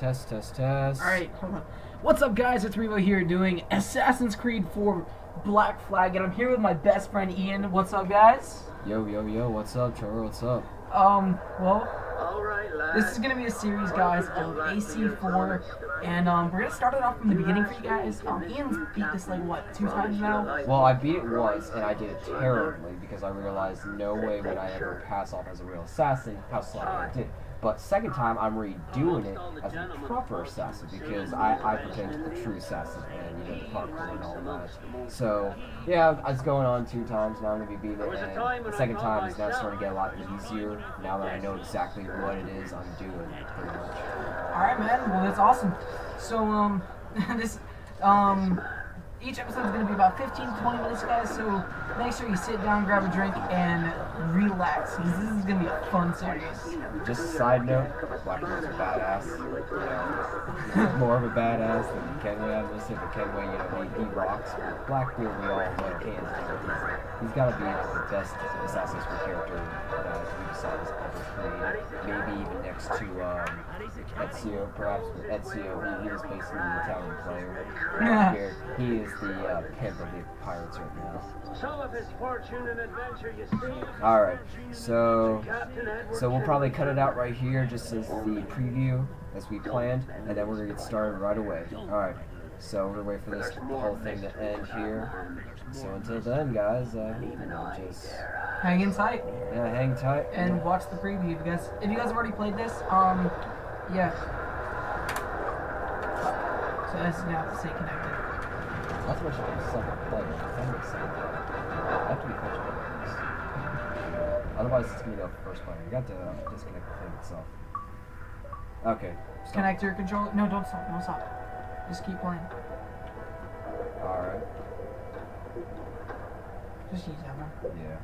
Test, test, test. Alright, hold on. What's up, guys? It's Revo here doing Assassin's Creed 4 Black Flag, and I'm here with my best friend Ian. What's up, guys? Yo, yo, yo, what's up, Trevor? What's up? Well, this is going to be a series, guys, of AC4, and we're going to start it off from the beginning for you guys. Ian's beat this, like, what, 2 times now? Well, I beat it once, and I did it terribly, because I realized no way would I ever pass off as a real assassin, how slightly I did. But second time, I'm redoing it as a proper assassin, because I pertain to the true assassin, and, you know, the parkour and all that. So, yeah, it's going on 2 times, now I'm going to be beating it, and the second time is now starting to get a lot easier, now that I know exactly what it is I'm doing, pretty much. Alright, man, well, that's awesome. So, each episode is going to be about 15 to 20 minutes, guys, so make sure you sit down, grab a drink, and relax, because this is going to be a fun series. Just a side note, Blackbeard's a badass. You know, he's more of a badass than Kenway. I'm going to say that Kenway, you know, he rocks. Blackbeard, we all know, hands down. He's got to be the best Assassin's Creed character that we decided to ever create. Maybe even next to Ezio, perhaps. But Ezio, he is basically the Italian player. Blackbeard, he is the pimp of the pirates right now. Alright, so we'll probably cut it out right here just as the preview as we planned, and then we're going to get started right away. Alright, so we're going to wait for this whole thing to end here. So until then, guys, just hang in tight. Yeah, hang tight. And watch the preview, because if you guys have already played this, yeah. So this is going to have to stay connected. That's what you can second play. That makes sense. I have to be patient with this. Otherwise, it's going to go first player. You got to disconnect the thing itself. Okay. Stop. Connect your controller. No, don't stop. Don't stop. Just keep playing. Alright. Just use that one. Yeah.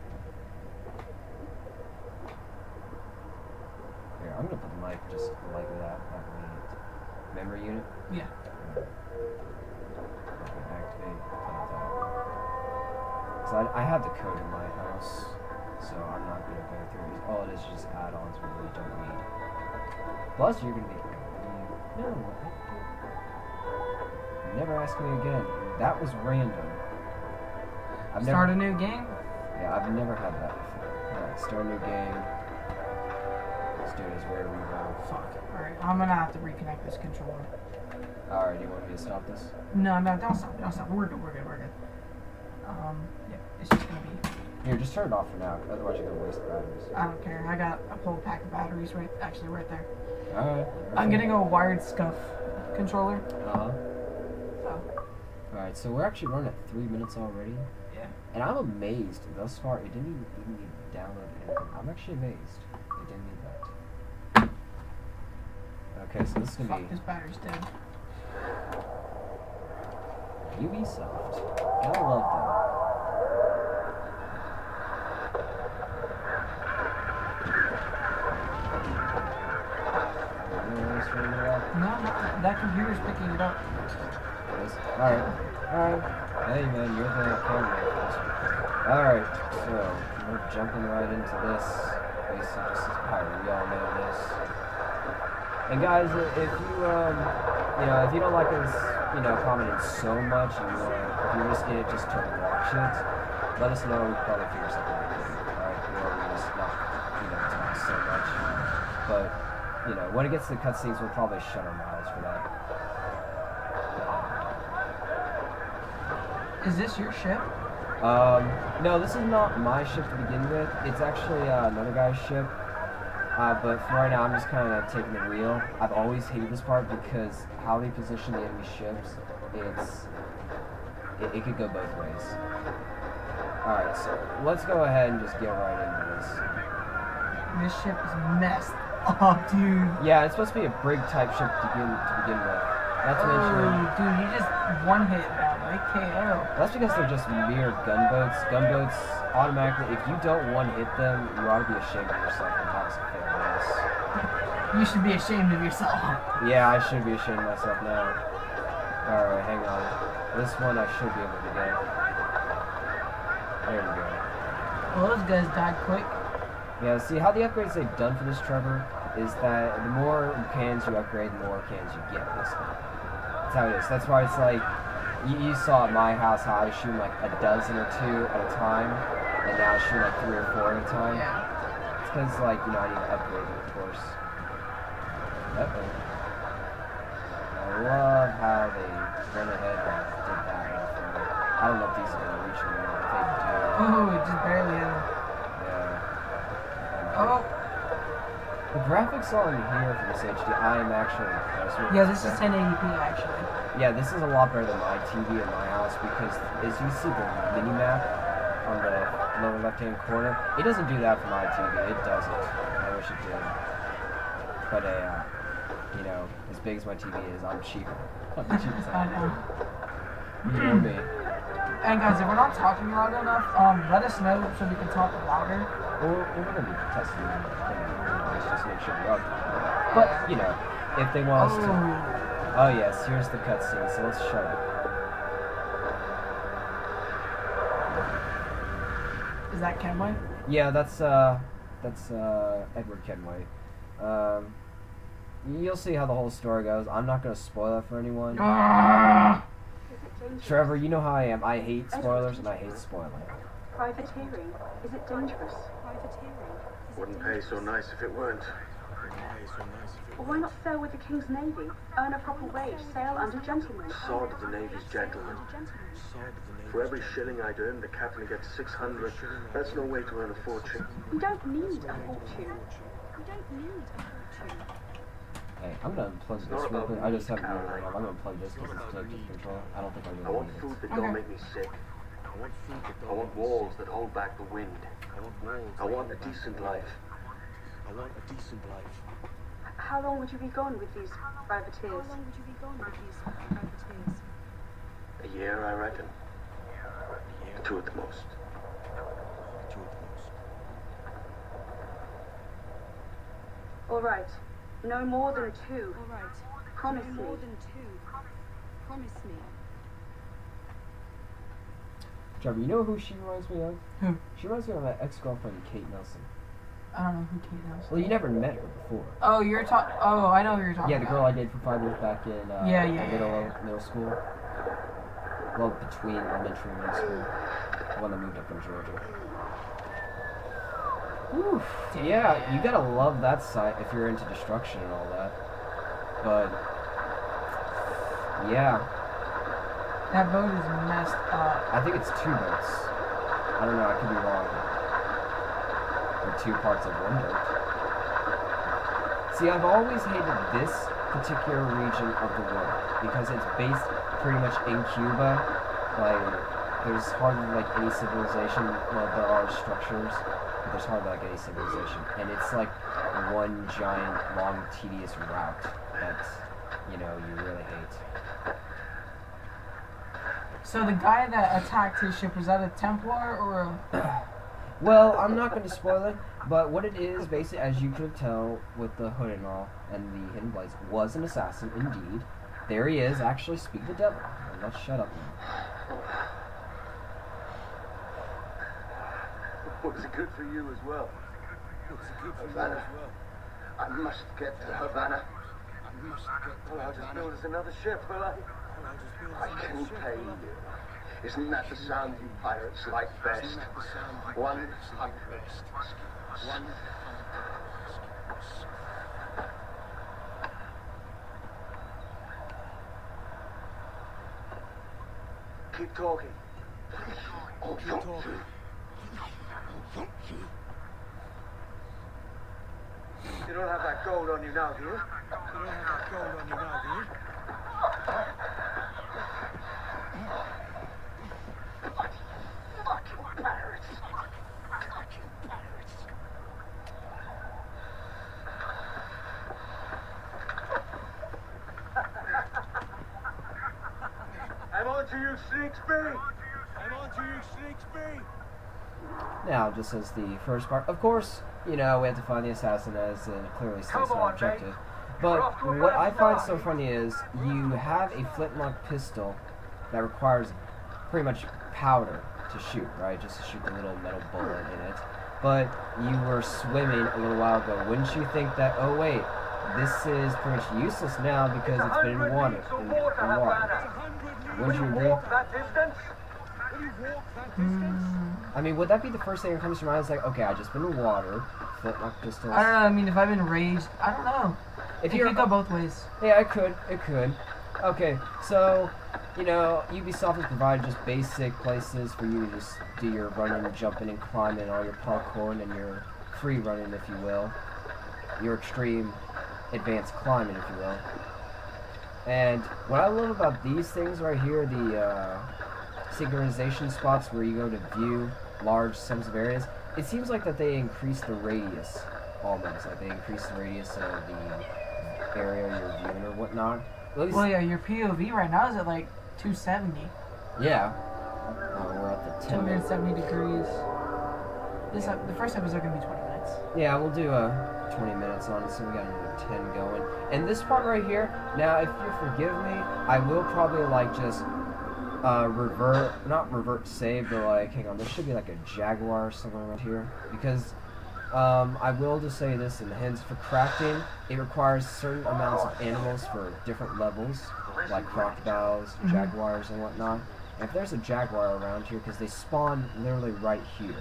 Here, I'm going to put the mic just like that. Memory unit? Yeah. Activate. So I have the code in my house, so I'm not going to go through it. All it is just add-ons we really don't need. Plus, you're going to be... No. Never ask me again. That was random. Start a new game? Yeah, I've never had that before. Alright, start a new game. Let's do it as where we go. Fuck. Alright, I'm going to have to reconnect this controller. Alright, do you want me to stop this? No, don't stop. Don't stop. We're good. Yeah, it's just going to be... Here, just turn it off for now, otherwise you're going to waste the batteries. I don't care. I got a whole pack of batteries right there. Alright. I'm getting a wired scuff controller. Uh-huh. So. Alright, so we're actually running at 3 minutes already. Yeah. And I'm amazed thus far, it didn't even need to download anything. I'm actually amazed. It didn't need that. Okay, so this is going to be... Fuck, this battery's dead. Ubisoft. Gotta love them. No, that computer's picking it up. Alright. Hey man, you're the camera for this one. Alright, so we're jumping right into this. Basically just as pirate, we all know this. And guys, if you if you don't like us, commenting so much, and if you're just in it just to watch it, let us know. We can probably figure something out. Alright, or we just not, talk so much. But, when it gets to the cutscenes, we'll probably shut our mouths for that. Is this your ship? No, this is not my ship to begin with. It's actually another guy's ship. But for right now, I'm just kind of taking the wheel. I've always hated this part because how they position the enemy ships, it could go both ways. Alright, so let's go ahead and just get right into this. This ship is messed up, dude. Yeah, it's supposed to be a brig type ship to begin with. Not to mention... dude, you just one hit that, like KO. That's because they're just mere gunboats. Gunboats, automatically, if you don't one hit them, you ought to be ashamed of yourself and how to fail this. You should be ashamed of yourself. Yeah, I should be ashamed of myself now. Alright, hang on. This one I should be able to get. There we go. Well, those guys died quick. Yeah, see how the upgrades they've done for this, Trevor? is that the more cans you upgrade, the more cans you get, basically. That's how it is. That's why it's like, you saw at my house how I was shooting like a dozen or two at a time, and now I shoot like 3 or 4 at a time. Yeah. It's because, like, you know, I need to upgrade it, of course. Uh-oh. I love how they went ahead and did that. I don't know if these are going to reach them or not. If they do. Oh, it just barely is. Yeah. Oh. The graphics on here for this HD, I am actually impressed with. Yeah, this is 1080p actually. Yeah, this is a lot better than my TV in my house because as you see the mini map on the lower left-hand corner, it doesn't do that for my TV. It doesn't. I wish it did. But you know, as big as my TV is, I'm cheaper. I'm the cheapest. I know. You know me. And guys, if we're not talking loud enough, let us know so we can talk louder. Or we're gonna be testing it. Just make sure we are. But you know, if they want us to. Oh yes, here's the cutscene. So let's show it. Is that Kenway? Yeah, that's Edward Kenway. You'll see how the whole story goes. I'm not gonna spoil it for anyone. Trevor, you know how I am. I hate spoilers and I hate spoiling. Privateering. Is it dangerous? Wouldn't pay so nice if it weren't. Well, why not sail with the King's Navy? Earn a proper wage, sail under gentlemen. Sod of the Navy's gentlemen. For every shilling I'd earn, the captain gets 600. That's no way to earn a fortune. You don't need a fortune. Hey, I'm gonna unplug this real quick. I just have the memory on. I'm gonna plug this because it's connected to control. I don't think I I really want need food it. that don't make me sick. I want walls that hold back the wind. I want a decent life. How long would you be gone with these privateers? A year, I reckon. 2 at the most. All right. No more than 2. Promise me. Trevor, you know who she reminds me of? Who? She reminds me of my ex-girlfriend, Kate Nelson. I don't know who Kate knows. Well, you never met her before. Oh, you're talking. Oh, I know who you're talking. Yeah, the girl I dated for 5 years back in middle school. Well, between elementary and middle school. The one that moved up from Georgia. Whew. Yeah, you gotta love that site if you're into destruction and all that. But yeah, That boat is messed up. I think it's 2 boats. I don't know, I could be wrong. Or 2 parts of 1 boat. See, I've always hated this particular region of the world because it's based pretty much in Cuba. Like, there's hardly like any civilization. Well, there are structures, but there's hardly like any civilization. And it's like one giant, long, tedious route that, you know, you really hate. So the guy that attacked his ship, was that a Templar or a... Well, I'm not going to spoil it, but what it is, basically, as you could tell with the hood and all, and the hidden blades, was an assassin, indeed. There he is, actually, speak the devil. Let's shut up now. Was it good for you as well? Havana. I must get to Havana. Well, I'll just build us another ship, will I? I can pay you. Isn't that the sound you pirates like best? 100. Keep talking. Oh, don't you? You don't have that gold on you now, do you? Fucking pirates. I'm on to you, Snakesby! Now, just as the first part, of course, you know, we have to find the assassin as it clearly states our objective. But what I find so funny is you have a flintlock pistol that requires pretty much powder to shoot, right? Just to shoot the little metal bullet in it. but you were swimming a little while ago. Wouldn't you think that, oh wait, this is pretty much useless now because it's been in water. Wouldn't you agree? I mean, would that be the first thing that comes to your mind? It's like, okay, I just been in water, flintlock pistols. I don't know. I mean, if I've been raged, I don't know. If it could go both ways. Yeah, it could. It could. Okay, so, you know, Ubisoft has provided just basic places for you to just do your running, jumping, and climbing, all your parkour, and your free running, if you will. Your extreme advanced climbing, if you will. And what I love about these things right here, the synchronization spots where you go to view large sums of areas, it seems like that they increase the radius, almost. Like they increase the radius of the area you're viewing or whatnot. Well, yeah, your POV right now is at like 270. Yeah. We're at the 270 degrees. The first episode gonna be 20 minutes. Yeah, we'll do 20 minutes on it, so we got another 10 going. And this part right here, now if you forgive me, I will probably like just not revert save, but like, hang on, there should be like a jaguar or something around here. Because I will just say this, and hence for crafting, it requires certain amounts of animals for different levels, like crocodiles, jaguars, and whatnot. And if there's a jaguar around here, because they spawn literally right here,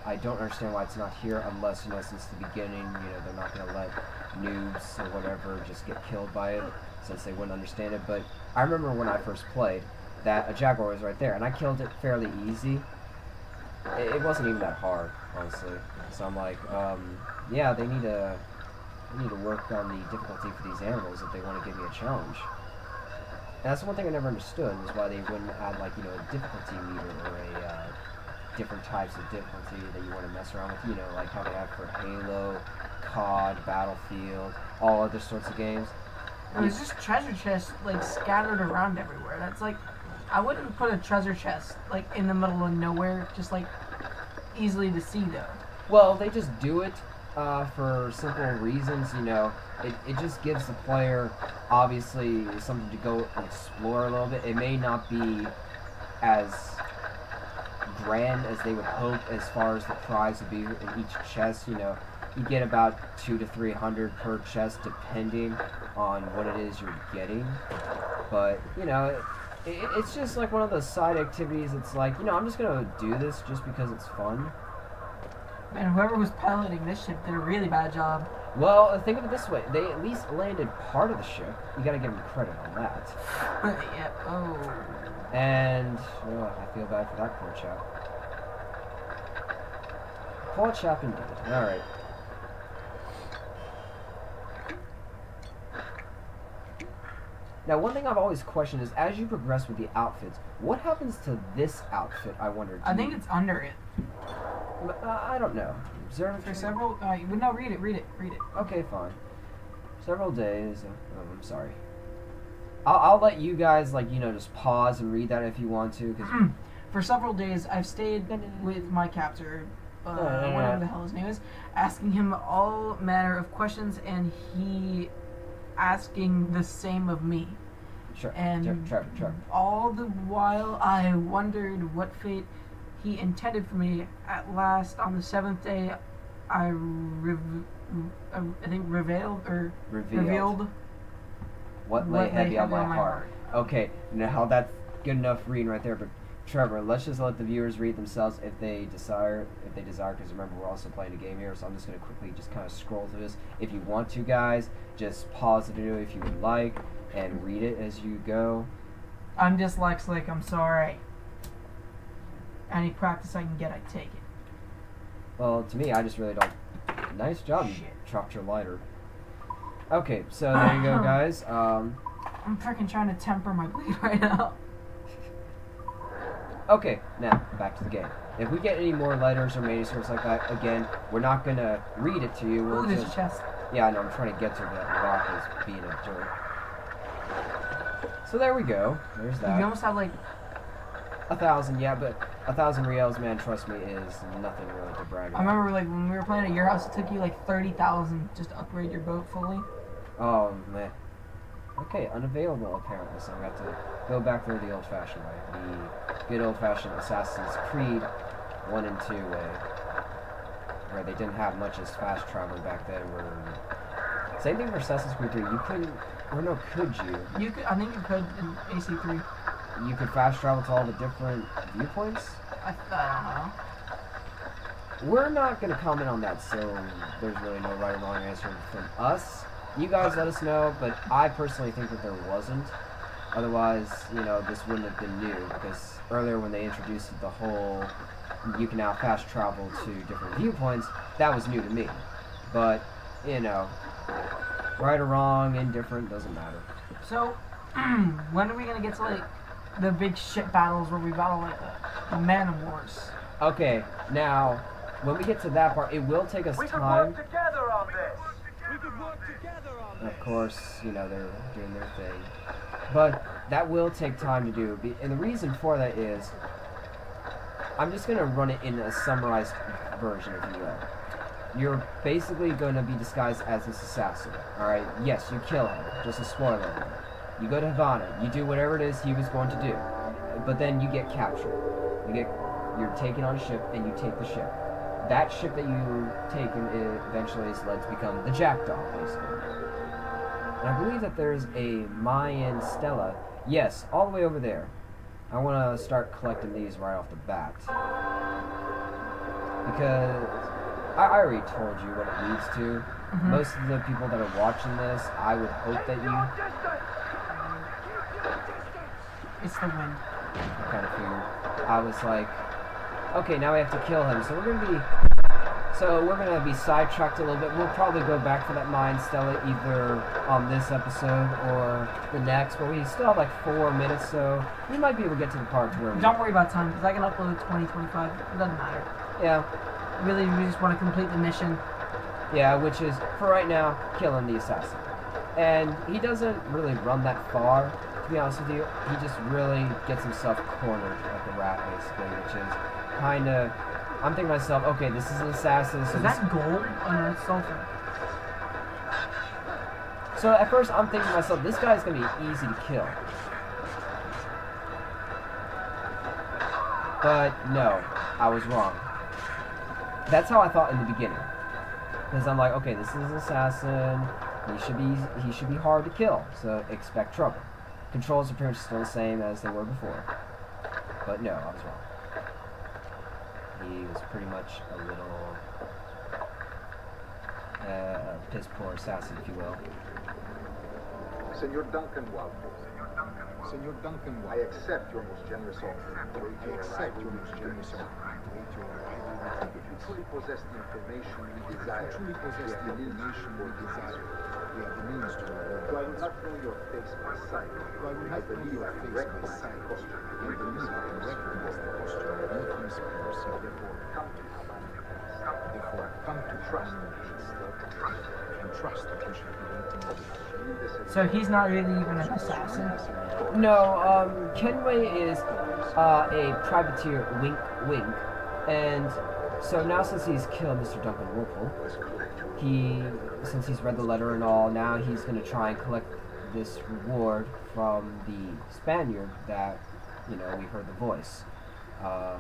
I don't understand why it's not here, unless, you know, since the beginning, you know, they're not going to let noobs or whatever just get killed by it, since they wouldn't understand it. But I remember when I first played, that a jaguar was right there, and I killed it fairly easy. It wasn't even that hard, honestly. So I'm like, yeah, they need to work on the difficulty for these animals if they want to give me a challenge. And that's one thing I never understood, was why they wouldn't add, like, you know, a difficulty meter or a different types of difficulty that you want to mess around with, you know, like how they have for Halo, COD, Battlefield, all other sorts of games. And there's just treasure chests, like, scattered around everywhere. That's like, I wouldn't put a treasure chest, like, in the middle of nowhere, just, like, easily to see, though. Well, they just do it for simple reasons, you know. It just gives the player, obviously, something to go and explore a little bit. It may not be as grand as they would hope as far as the prize would be in each chest, you know. You get about 200 to 300 per chest, depending on what it is you're getting. But, you know, it's just like one of those side activities. It's like, you know, I'm just going to do this just because it's fun. Man, whoever was piloting this ship did a really bad job. Well, think of it this way. They at least landed part of the ship. You got to give them credit on that. Yep. Oh. And, oh, I feel bad for that poor chap. Poor chap indeed. Alright. Now, one thing I've always questioned is, as you progress with the outfits, what happens to this outfit, I wonder? I think it's under it. I don't know. For several... no, read it. Okay, fine. Several days... I'm sorry. I'll let you guys, like, you know, just pause and read that if you want to. Cause for several days, I've stayed with my captor, whatever the hell his name is, asking him all manner of questions, and he asking the same of me. Sure. And Sure. all the while, I wondered what fate he intended for me. At last, on the 7th day, I think revealed what lay heavy on my heart. Okay, now that's good enough reading right there. But Trevor, let's just let the viewers read themselves if they desire. Because remember, we're also playing a game here, so I'm just gonna quickly just kind of scroll through this. If you want to, guys, just pause the video if you would like and read it as you go. I'm dyslexic. I'm sorry. Any practice I can get, I take it. Well, to me, I just really don't. Nice job, chopped your lighter. Okay, so there you go, guys. I'm freaking trying to temper my bleed right now. Okay, now, back to the game. If we get any more letters or manuscripts like that, again, we're not going to read it to you. We'll just... this chest. Yeah, I know, I'm trying to get to that rock is being a jerk. So there we go. There's that. We almost have, like... 1,000, yeah, but 1,000 reals, man, trust me, is nothing really to brag about. I remember, like, when we were playing at your house, it took you, like, 30,000 just to upgrade your boat fully. Oh, man. Okay, unavailable, apparently, so I got to go back there the old-fashioned way. The good old-fashioned Assassin's Creed 1 and 2 way. where they didn't have much as fast travel back then. Same thing for Assassin's Creed 3. You couldn't, or no, could you? You could. I think you could in AC3. You could fast travel to all the different viewpoints? I don't know. We're not going to comment on that, so there's really no right or wrong answer from us. You guys let us know, but I personally think that there wasn't. Otherwise, you know, this wouldn't have been new, because earlier when they introduced the whole you can now fast travel to different viewpoints, that was new to me. But, you know, right or wrong, indifferent, doesn't matter. So, when are we going to get to, like, the big ship battles where we battle, like, the Man of Wars? Okay, now, when we get to that part, it will take us time. together on this. We could work together on this. Of course, you know, they're doing their thing. But that will take time to do. And the reason for that is, I'm just going to run it in a summarized version, if you will. You're basically going to be disguised as this assassin, alright? Yes, you kill him. Just a spoiler alert. You go to Havana. You do whatever it is he was going to do. But then you get captured. You're taken on a ship, and you take the ship. That ship that you take eventually is led to become the Jackdaw, basically. And I believe that there's a Mayan stela. Yes, all the way over there. I want to start collecting these right off the bat. Because I already told you what it leads to. Mm-hmm. Most of the people that are watching this, I would hope that you... It's the wind. I kind of figured. I was like, okay, now we have to kill him. So we're gonna be sidetracked a little bit. We'll probably go back for that Mayan stela either on this episode or the next. But we still have like 4 minutes, so we might be able to get to the part where we... Don't worry about time, because I can upload 20, 25. It doesn't matter. Yeah. Really, we just want to complete the mission. Yeah, which is, for right now, killing the assassin. And he doesn't really run that far, to be honest with you. He just really gets himself cornered like a rat, basically, which is kind of... I'm thinking to myself, okay, this is an assassin, so Is that gold? Oh no, it's sulfur. So at first I'm thinking to myself, this guy's going to be easy to kill. But no, I was wrong. That's how I thought in the beginning. Because I'm like, okay, this is an assassin. He should be hard to kill, so expect trouble. Controls are pretty much still the same as they were before. But no, I was wrong. He was pretty much a little piss poor assassin, if you will. Senor Duncan Walpole, Senor Duncan, I accept your most generous offer. I accept your most generous offer. If you truly possess the information we desire, Truly possess the information we desire. We have the means to though I will not know your face by sight, I will I not know believe your I can face by recognize sight. the costume. I believe I can recognize the costume of an infamous person. Come to Havana, Therefore, come to trust Havana that you should still continue. and trust that you shall be waiting on me. So he's not really even an assassin? No, Kenway is a privateer, wink, wink. And so now since he's killed Mr. Duncan Whirlpool, since he's read the letter and all, now he's going to try and collect this reward from the Spaniard that, you know, we heard the voice. The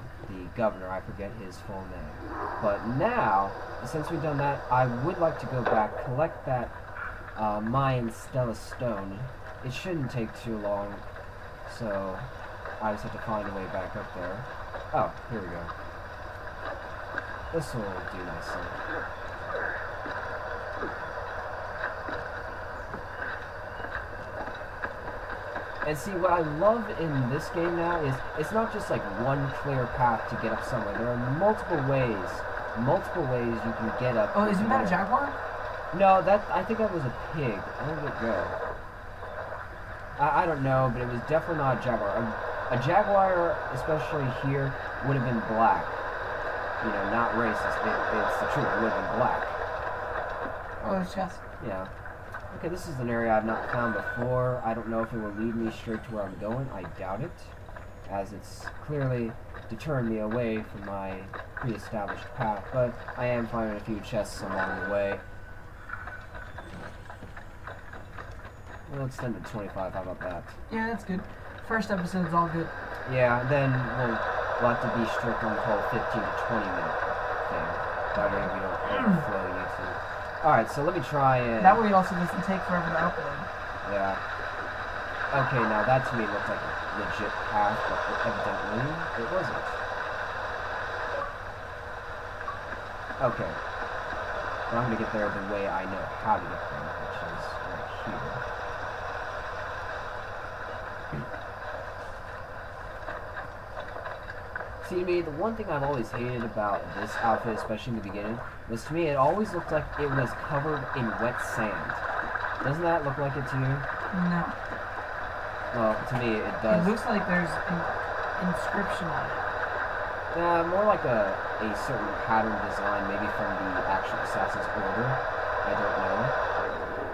governor, I forget his full name. But now, since we've done that, I would like to go back, collect that Mayan Stella Stone. It shouldn't take too long, so I just have to find a way back up there. Oh, here we go. This will do nicely. And see, what I love in this game now is it's not just like one clear path to get up somewhere. There are multiple ways you can get up. Oh, isn't that a jaguar? No, I think that was a pig. Where did it go? I don't know, but it was definitely not a jaguar. A jaguar, especially here, would have been black. You know, not racist. It's the truth. It would have been black. Oh, it's just... Yeah. Okay, this is an area I've not found before. I don't know if it will lead me straight to where I'm going. I doubt it, as it's clearly deterred me away from my pre-established path. But I am finding a few chests along the way. We'll extend it to 25, how about that? Yeah, that's good. First episode's all good. Yeah, then we'll have to be strict on the whole 15 to 20 minute thing. That way we don't overflow YouTube. Alright, so let me try and... That way it also doesn't take forever to upload. Yeah. Okay, now that to me looked like a legit path, but evidently it wasn't. Okay. But I'm gonna get there the way I know how to get there, which is right here. See, to me, the one thing I've always hated about this outfit, especially in the beginning, was to me it always looked like it was covered in wet sand. Doesn't that look like it to you? No. Well, to me it does. It looks like there's an inscription on it. More like a certain pattern design, maybe from the actual Assassin's Order. I don't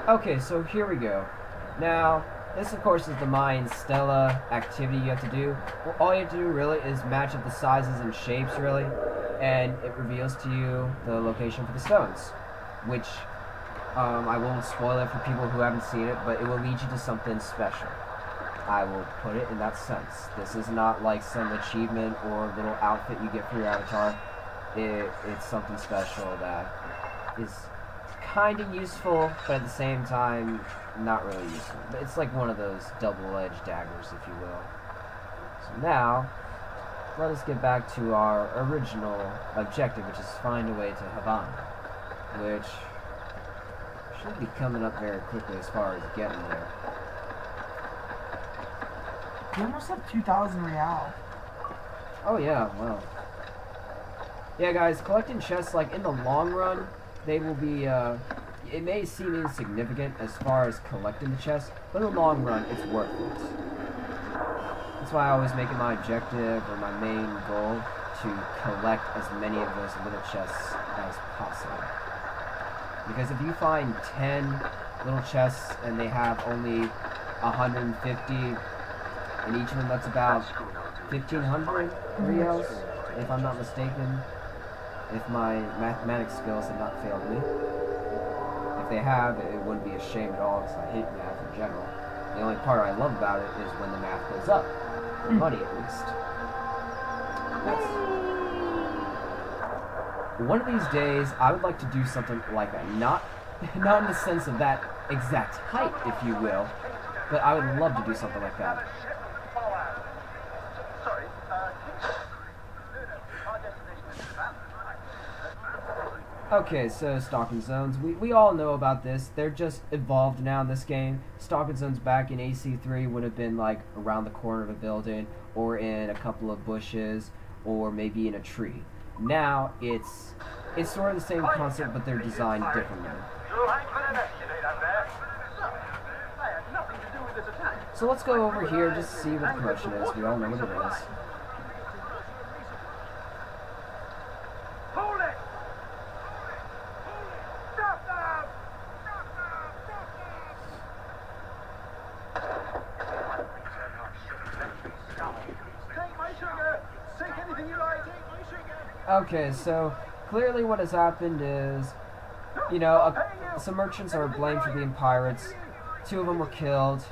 know. Okay, so here we go. Now, this of course is the Mayan Stela activity you have to do. Well, all you have to do really is match up the sizes and shapes really, and it reveals to you the location for the stones, which I won't spoil it for people who haven't seen it, but it will lead you to something special. I will put it in that sense. This is not like some achievement or little outfit you get for your avatar. It's something special that is kind of useful, but at the same time, not really useful. But it's like one of those double-edged daggers, if you will. So now, let us get back to our original objective, which is find a way to Havana, which should be coming up very quickly as far as getting there. You almost have 2,000 real. Oh yeah, well. Yeah guys, collecting chests, like in the long run, they will be, it may seem insignificant as far as collecting the chests, but in the long run, it's worth it. That's why I always make it my objective, or my main goal, to collect as many of those little chests as possible. Because if you find 10 little chests, and they have only 150, and each of them that's about 1,500 reals, if I'm not mistaken, if my mathematics skills have not failed me. If they have, it wouldn't be a shame at all, because I hate math in general. The only part I love about it is when the math goes up. For money, at least. Yes. One of these days, I would like to do something like that. Not in the sense of that exact height, if you will, but I would love to do something like that. Okay, so stalking zones. We all know about this. They're just evolved now in this game. Stalking zones back in AC3 would have been like around the corner of a building, or in a couple of bushes, or maybe in a tree. Now it's sort of the same concept, but they're designed differently. So let's go over here just to see what the question is. We all know what it is. Okay, so clearly what has happened is, you know, some merchants are blamed for being pirates. 2 of them were killed,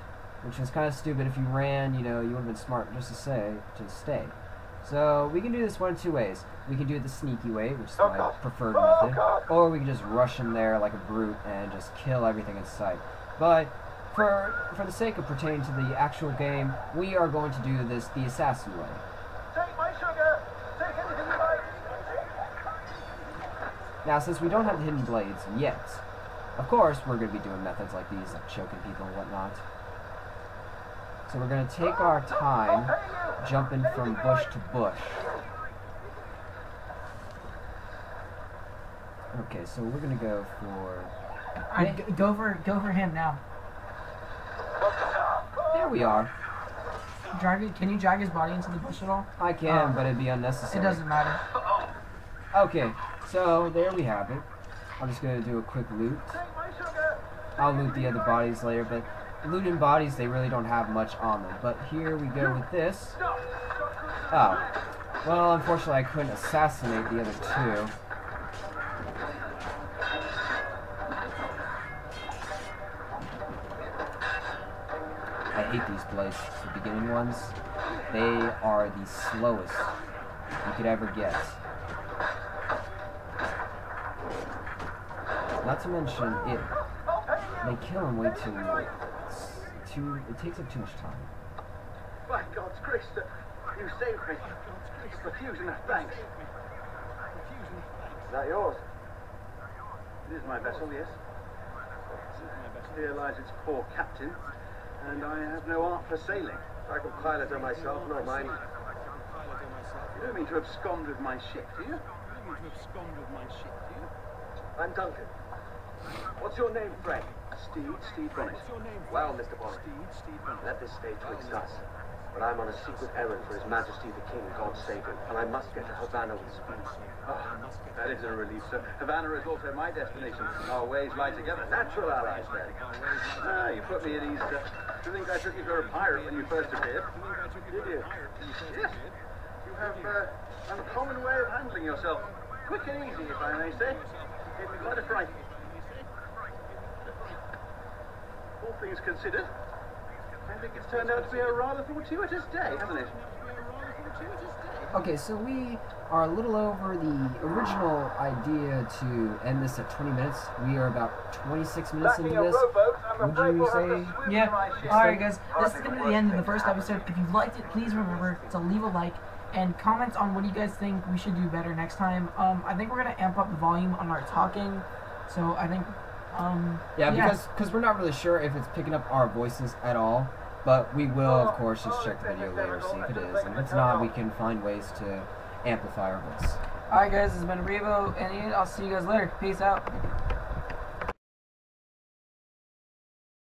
which was kind of stupid. If you ran, you know, you would have been smart just to stay. So we can do this one of 2 ways. We can do it the sneaky way, which is my preferred method, or we can just rush in there like a brute and just kill everything in sight. But for the sake of pertaining to the actual game, we are going to do this the assassin way. Now, since we don't have the hidden blades yet, of course, we're going to be doing methods like these, like choking people and whatnot. So we're going to take our time jumping from bush to bush. Okay, so we're going to go for... Go for him now. There we are. Can you drag his body into the bush at all? I can, but it'd be unnecessary. It doesn't matter. Okay, so there we have it. I'm just going to do a quick loot. I'll loot the other bodies later, but looting bodies, they really don't have much on them. But here we go with this. Oh. Well, unfortunately, I couldn't assassinate the other 2. I hate these blades, the beginning ones. They are the slowest you could ever get. Not to mention, they kill him way too. It takes up too much time. By God's grace, you saved me. Profusion of thanks. Is that yours? It is my vessel, yes. Here lies its poor captain, and I have no art for sailing. I can pilot her myself, not mine. You don't mean to abscond with my ship, do you? I'm Duncan. What's your name, friend? Stede Bonnet. Well, Mr. Bonnet, let this stay twixt us. But I'm on a secret errand for His Majesty the King, God save him, and I must get to Havana with speed. Oh, that is a relief, sir. Havana is also my destination. Our ways lie together. Natural allies, then. Ah, you put me at ease, sir. Do you think I took you for a pirate when you first appeared? Did you? Yes. You have an uncommon way of handling yourself. Quick and easy, if I may say. Gave me quite a fright. All things considered, I think it's turned out to be a rather fortuitous day, hasn't it? Okay, so we are a little over the original idea to end this at 20 minutes. We are about 26 minutes into this. Would you say? Yeah. Alright guys, this is going to be the end of the first episode. If you liked it, please remember to leave a like and comment on what you guys think we should do better next time. I think we're going to amp up the volume on our talking. So I think, because we're not really sure if it's picking up our voices at all. But we will, of course, just check the video later, see if it is. And if it's not, we can find ways to amplify our voice. Alright guys, this has been Revo and Ian. I'll see you guys later. Peace out.